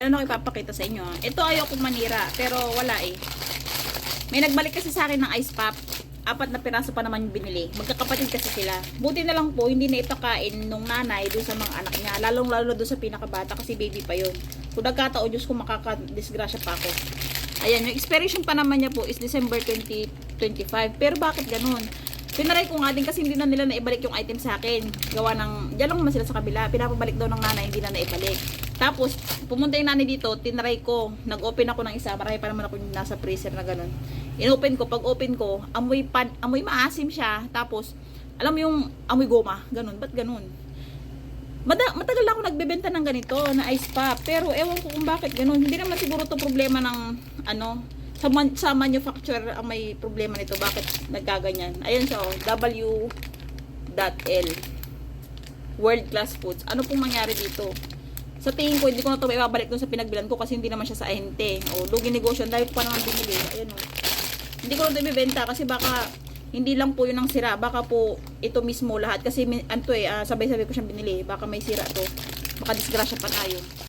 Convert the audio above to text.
ano ko ipapakita sa inyo. Ito ayoko manira, pero wala eh. May nagbalik kasi sa akin ng ice pop. 4 na piraso pa naman yung binili. Magkakapatid kasi sila. Buti na lang po, hindi na ipakain nung nanay doon sa mga anak niya. Lalong-lalo doon sa pinakabata kasi baby pa yun. Kung nagkataon, Diyos ko, makakadisgrasya pa ako. Ayan, yung expiration pa naman niya po is December 2025. Pero bakit ganun? Tinaray ko nga din kasi hindi na nila naibalik yung item sa akin. Gawa ng, diyan lang naman sila sa kabila. Pinapabalik daw ng nanay, hindi na naibalik. Tapos, pumunta yung nanay dito, tinaray ko. Nag-open ako ng isa. Marami pa naman ako yung nasa freezer na ganun. In-open ko, pag open ko, amoy maasim siya. Tapos, alam mo yung amoy goma. Ganun, ba't ganun? Matagal na ako nagbebenta ng ganito, na ice pop. Pero, ewan ko kung bakit ganun. Hindi naman siguro to problema ng, sa manufacturer ang may problema nito. Bakit nagkaganyan? Ayan siya, W.L. World Class Foods. Ano pong mangyari dito? Sa tingin ko, hindi ko na ito maibabalik dun sa pinagbilan ko kasi hindi naman siya sa ahente. Lugi negosyo. Dahil ko pa naman binili. Ayan o. Hindi ko na ito ibibenta kasi baka hindi lang po yun ang sira. Baka po ito mismo lahat. Kasi sabay-sabay ko siyang binili. Baka may sira to. Baka disgrasya pa tayo.